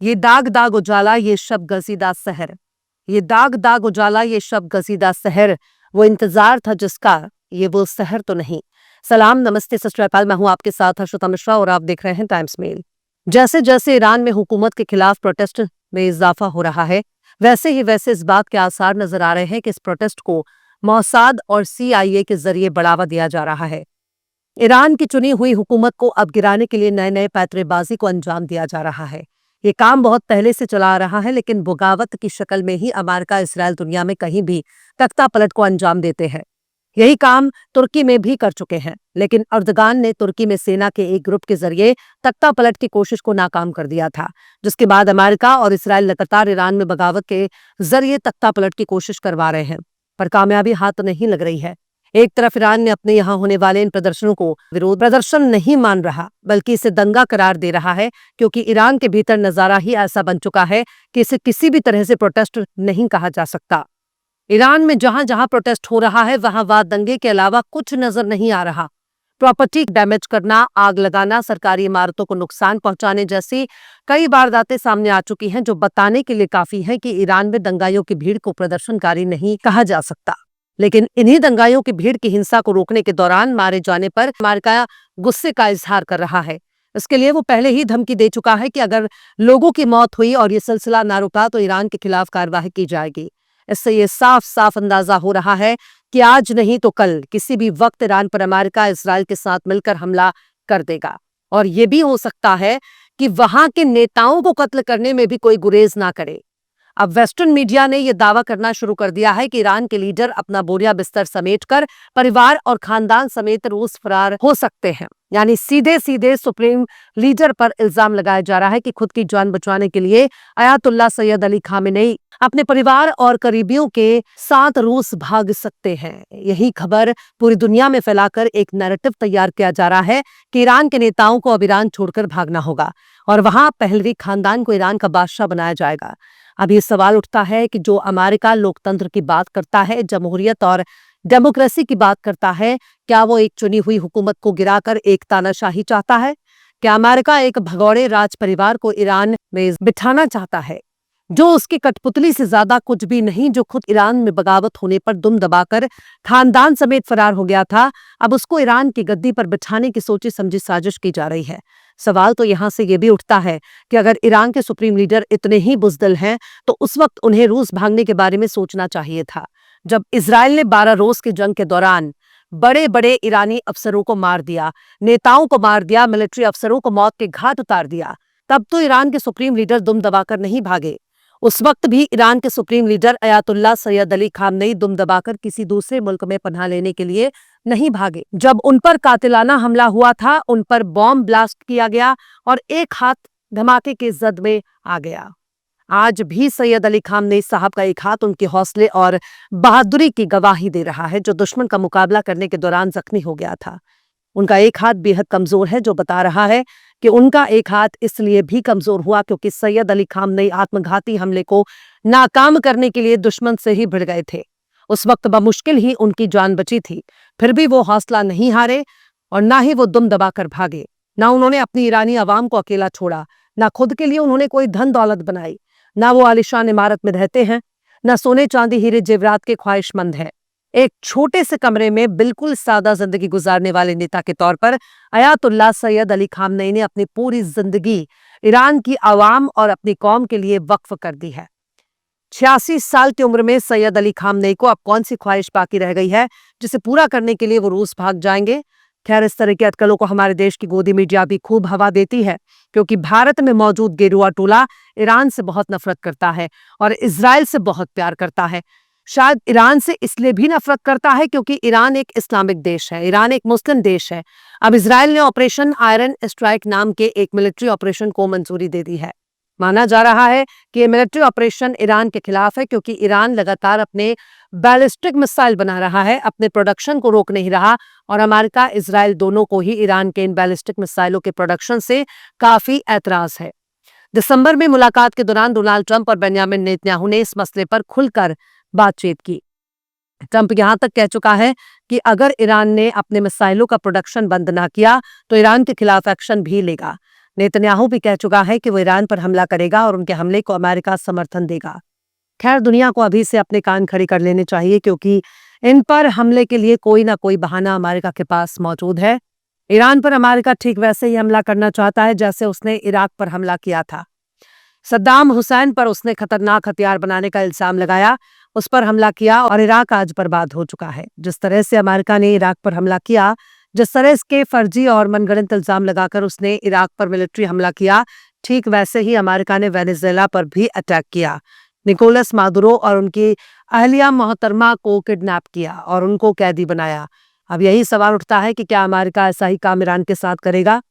ये दाग दाग उजाला ये शब गजीदा सहर, ये दाग दाग उजाला ये शब गजीदा सहर, वो इंतजार था जिसका ये वो सहर तो नहीं। सलाम, नमस्ते, सत श्री अकाल। मैं हूं आपके साथ हर्षिता मिश्रा और आप देख रहे हैं टाइम्स मेल। जैसे जैसे ईरान में हुकूमत के खिलाफ प्रोटेस्ट में इजाफा हो रहा है, वैसे इस बात के आसार नजर आ रहे हैं कि इस प्रोटेस्ट को मोसाद और CIA के जरिए बढ़ावा दिया जा रहा है। ईरान की चुनी हुई हुकूमत को अब गिराने के लिए नए नए पैंतरेबाजी को अंजाम दिया जा रहा है। ये काम बहुत पहले से चला आ रहा है, लेकिन बगावत की शक्ल में ही अमेरिका इसराइल दुनिया में कहीं भी तख्ता पलट को अंजाम देते हैं। यही काम तुर्की में भी कर चुके हैं, लेकिन अर्दगान ने तुर्की में सेना के एक ग्रुप के जरिए तख्ता पलट की कोशिश को नाकाम कर दिया था, जिसके बाद अमेरिका और इसराइल लगातार ईरान में बगावत के जरिए तख्ता पलट की कोशिश करवा रहे हैं, पर कामयाबी हाथ नहीं लग रही है। एक तरफ ईरान ने अपने यहाँ होने वाले इन प्रदर्शनों को विरोध प्रदर्शन नहीं मान रहा, बल्कि इसे दंगा करार दे रहा है, क्योंकि ईरान के भीतर नजारा ही ऐसा बन चुका है कि इसे किसी भी तरह से प्रोटेस्ट नहीं कहा जा सकता। ईरान में जहां जहां प्रोटेस्ट हो रहा है, वहां वाद दंगे के अलावा कुछ नजर नहीं आ रहा। प्रॉपर्टी डैमेज करना, आग लगाना, सरकारी इमारतों को नुकसान पहुंचाने जैसी कई वारदातें सामने आ चुकी हैं, जो बताने के लिए काफी है कि ईरान में दंगाइयों की भीड़ को प्रदर्शनकारी नहीं कहा जा सकता। लेकिन इन्हीं दंगाइयों की भीड़ की हिंसा को रोकने के दौरान मारे जाने पर अमेरिका गुस्से का इजहार कर रहा है। इसके लिए वो पहले ही धमकी दे चुका है कि अगर लोगों की मौत हुई और ये सिलसिला ना रुका तो ईरान के खिलाफ कार्रवाई की जाएगी। इससे ये साफ साफ अंदाजा हो रहा है कि आज नहीं तो कल किसी भी वक्त ईरान पर अमेरिका इसराइल के साथ मिलकर हमला कर देगा। और ये भी हो सकता है कि वहां के नेताओं को कत्ल करने में भी कोई गुरेज ना करे। अब वेस्टर्न मीडिया ने यह दावा करना शुरू कर दिया है कि ईरान के लीडर अपना बोरिया बिस्तर समेटकर परिवार और खानदान समेत रूस फरार हो सकते हैं। यानी सीधे सीधे सुप्रीम लीडर पर इल्जाम लगाया जा रहा है कि खुद की जान बचाने के लिए अयातुल्ला सैयद अली खामेनेई अपने परिवार और करीबियों के साथ रूस भाग सकते हैं। यही खबर पूरी दुनिया में फैलाकर एक नैरेटिव तैयार किया जा रहा है कि ईरान के नेताओं को अब ईरान छोड़कर भागना होगा और वहां पहलवी खानदान को ईरान का बादशाह बनाया जाएगा। अब ये सवाल उठता है कि जो अमेरिका लोकतंत्र की बात करता है, जमहूरियत और डेमोक्रेसी की बात करता है, क्या वो एक चुनी हुई हुकूमत को गिराकर एक तानाशाही चाहता है? क्या अमेरिका एक भगौड़े राज परिवार को ईरान में बिठाना चाहता है, जो उसकी कठपुतली से ज्यादा कुछ भी नहीं, जो खुद ईरान में बगावत होने पर दुम दबाकर खानदान समेत फरार हो गया था? अब उसको ईरान की गद्दी पर बिठाने की सोची समझी साजिश की जा रही है। सवाल तो यहां से यह भी उठता है कि अगर ईरान के सुप्रीम लीडर इतने ही बुजदिल हैं, तो उस वक्त उन्हें रूस भागने के बारे में सोचना चाहिए था। जब इजराइल ने 12 रोज की जंग के दौरान बड़े बड़े ईरानी अफसरों को मार दिया, नेताओं को मार दिया, मिलिट्री अफसरों को मौत के घाट उतार दिया, तब तो ईरान के सुप्रीम लीडर दुम दबाकर नहीं भागे। उस वक्त भी ईरान के supreme leader Ayatollah Syed Ali Khamenei दुम दबाकर किसी दूसरे मुल्क में पनाह लेने के लिए नहीं भागे। जब उन पर कातिलाना हमला हुआ था, उन पर बॉम्ब ब्लास्ट किया गया और एक हाथ धमाके के जद में आ गया। आज भी सैयद अली खामेनेई साहब का एक हाथ उनके हौसले और बहादुरी की गवाही दे रहा है, जो दुश्मन का मुकाबला करने के दौरान जख्मी हो गया था। उनका एक हाथ बेहद कमजोर है, जो बता रहा है कि उनका एक हाथ इसलिए भी कमजोर हुआ क्योंकि सैयद अली खामेनेई आत्मघाती हमले को नाकाम करने के लिए दुश्मन से ही भिड़ गए थे। उस वक्त बमुश्किल ही उनकी जान बची थी, फिर भी वो हौसला नहीं हारे और ना ही वो दुम दबाकर भागे। ना उन्होंने अपनी ईरानी आवाम को अकेला छोड़ा, ना खुद के लिए उन्होंने कोई धन दौलत बनाई, ना वो आलिशान इमारत में रहते हैं, ना सोने चांदी हीरे जेवरात के ख्वाहिशमंद हैं। एक छोटे से कमरे में बिल्कुल सादा जिंदगी गुजारने वाले नेता के तौर पर अयातुल्ला सैयद अली खामेनेई ने अपनी पूरी जिंदगी ईरान की आवाम और अपनी कौम के लिए वक्फ कर दी है। 86 साल की उम्र में सैयद अली खामेनेई को अब कौन सी ख्वाहिश बाकी रह गई है जिसे पूरा करने के लिए वो रूस भाग जाएंगे? खैर, इस तरह की अटकलों को हमारे देश की गोदी मीडिया भी खूब हवा देती है, क्योंकि भारत में मौजूद गेरुआ टोला ईरान से बहुत नफरत करता है और इजराइल से बहुत प्यार करता है। शायद ईरान से इसलिए भी नफरत करता है क्योंकि ईरान एक इस्लामिक देश है, ईरान एक मुस्लिम देश है। अब इजराइल ने ऑपरेशन आयरन स्ट्राइक नाम के एक मिलिट्री ऑपरेशन को मंजूरी दे दी है। माना जा रहा है कि यह मिलिट्री ऑपरेशन ईरान के खिलाफ है, क्योंकि ईरान लगातार अपने बैलिस्टिक मिसाइल बना रहा है, अपने प्रोडक्शन को रोक नहीं रहा और अमेरिका इजराइल दोनों को ही ईरान के इन बैलिस्टिक मिसाइलों के प्रोडक्शन से काफी ऐतराज है। दिसंबर में मुलाकात के दौरान डोनाल्ड ट्रंप और बेंजामिन नेतन्याहू ने इस मसले पर खुलकर बातचीत की। ट्रंप यहां तक कह चुका है कि अगर ईरान ने अपने मिसाइलों का प्रोडक्शन बंद ना किया तो ईरान के खिलाफ एक्शन भी लेगा। नेतन्याहू भी कह चुका है कि वो ईरान पर हमला करेगा और उनके हमले को अमेरिका समर्थन देगा। खैर, दुनिया को अभी से अपने कान खड़े कर लेने चाहिए, क्योंकि इन पर हमले के लिए कोई ना कोई बहाना अमेरिका के पास मौजूद है। ईरान पर अमेरिका ठीक वैसे ही हमला करना चाहता है जैसे उसने इराक पर हमला किया था। सद्दाम हुसैन पर उसने खतरनाक हथियार बनाने का इल्जाम लगाया, उस पर हमला किया और इराक आज बर्बाद हो चुका है। जिस तरह से अमेरिका ने इराक पर हमला किया, जिस तरह इसके फर्जी और मनगढ़ंत इल्जाम लगाकर उसने इराक पर मिलिट्री हमला किया, ठीक वैसे ही अमेरिका ने वेनेजुएला पर भी अटैक किया। निकोलस मादुरो और उनकी अहलिया मोहतरमा को किडनैप किया और उनको कैदी बनाया। अब यही सवाल उठता है कि क्या अमेरिका ऐसा ही काम ईरान के साथ करेगा?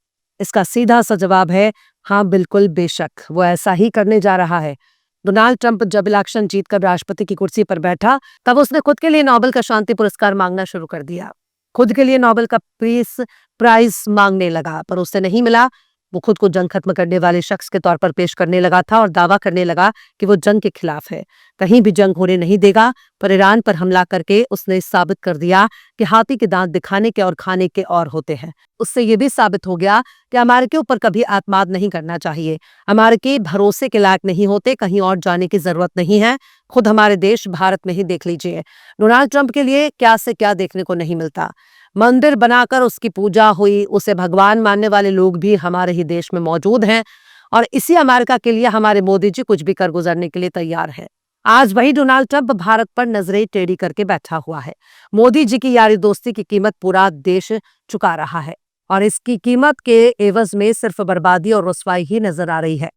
इसका सीधा सा जवाब है हाँ, बिल्कुल, बेशक वो ऐसा ही करने जा रहा है। डोनाल्ड ट्रंप जब इलेक्शन जीतकर राष्ट्रपति की कुर्सी पर बैठा, तब उसने खुद के लिए नोबेल का शांति पुरस्कार मांगना शुरू कर दिया। खुद के लिए नोबेल का प्राइज मांगने लगा, पर उसे नहीं मिला। वो खुद को जंग खत्म करने वाले शख्स के तौर पर पेश करने लगा था और दावा करने लगा कि वो जंग के खिलाफ है, कहीं भी जंग होने नहीं देगा। पर ईरान पर हमला करके उसने साबित कर दिया कि हाथी के दांत दिखाने के और खाने के और होते हैं। उससे ये भी साबित हो गया कि अमेरिका ऊपर कभी आत्माद नहीं करना चाहिए। अमेरिकी भरोसे के लायक नहीं होते, कहीं और जाने की जरूरत नहीं है। खुद हमारे देश भारत में ही देख लीजिए, डोनाल्ड ट्रंप के लिए क्या से क्या देखने को नहीं मिलता। मंदिर बनाकर उसकी पूजा हुई, उसे भगवान मानने वाले लोग भी हमारे ही देश में मौजूद हैं और इसी अमेरिका के लिए हमारे मोदी जी कुछ भी कर गुजरने के लिए तैयार हैं। आज वही डोनाल्ड ट्रंप भारत पर नजरें टेढ़ी करके बैठा हुआ है। मोदी जी की यारी दोस्ती की कीमत पूरा देश चुका रहा है और इसकी कीमत के एवज में सिर्फ बर्बादी और रुसवाई ही नजर आ रही है।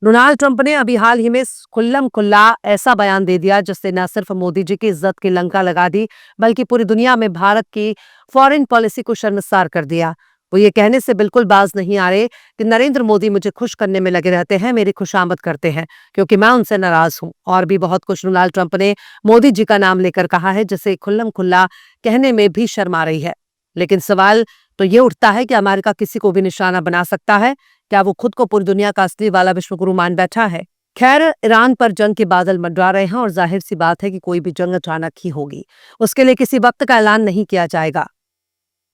डोनाल्ड ट्रंप ने अभी हाल ही में खुल्लम खुल्ला ऐसा बयान दे दिया जिससे न सिर्फ मोदी जी की इज्जत की लंका लगा दी, बल्कि पूरी दुनिया में भारत की फॉरेन पॉलिसी को शर्मसार कर दिया। वो ये कहने से बिल्कुल बाज नहीं आ रहे कि नरेंद्र मोदी मुझे खुश करने में लगे रहते हैं, मेरी खुशामद करते हैं, क्योंकि मैं उनसे नाराज हूं। और भी बहुत कुछ डोनाल्ड ट्रंप ने मोदी जी का नाम लेकर कहा है, जिसे खुल्लम खुल्ला कहने में भी शर्म आ रही है। लेकिन सवाल तो ये उठता है कि अमेरिका किसी को भी निशाना बना सकता है? क्या वो खुद को पूरी दुनिया का असली वाला विश्वगुरु मान बैठा है? खैर, ईरान पर जंग के बादल मंडरा रहे हैं और जाहिर सी बात है कि कोई भी जंग अचानक ही होगी, उसके लिए किसी वक्त का ऐलान नहीं किया जाएगा।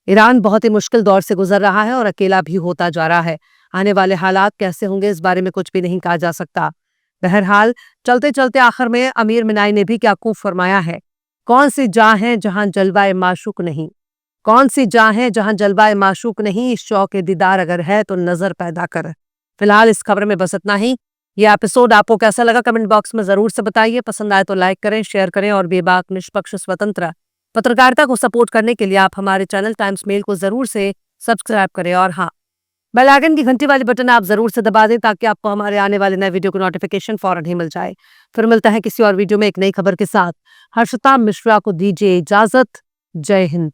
ईरान बहुत ही मुश्किल दौर से गुजर रहा है और अकेला भी होता जा रहा है। आने वाले हालात कैसे होंगे इस बारे में कुछ भी नहीं कहा जा सकता। बहरहाल, चलते चलते आखिर में अमीर मिनाई ने भी क्या खूब फरमाया है, कौन सी जहाँ है जहां जलवाए माशूक नहीं, कौन सी जहाँ है जहां जलवाए माशूक नहीं, शौक दीदार अगर है तो नजर पैदा कर। फिलहाल इस खबर में बस इतना ही। यह एपिसोड आपको कैसा लगा कमेंट बॉक्स में जरूर से बताइए। पसंद आए तो लाइक करें, शेयर करें और बेबाक निष्पक्ष स्वतंत्र पत्रकारिता को सपोर्ट करने के लिए आप हमारे चैनल टाइम्स मेल को जरूर से सब्सक्राइब करें और हाँ, बेल आइकन की घंटी वाली बटन आप जरूर से दबा दें ताकि आपको हमारे आने वाले नए वीडियो की नोटिफिकेशन फौरन ही मिल जाए। फिर मिलता है किसी और वीडियो में एक नई खबर के साथ। हर्षिता मिश्रा को दीजिए इजाजत। जय हिंद।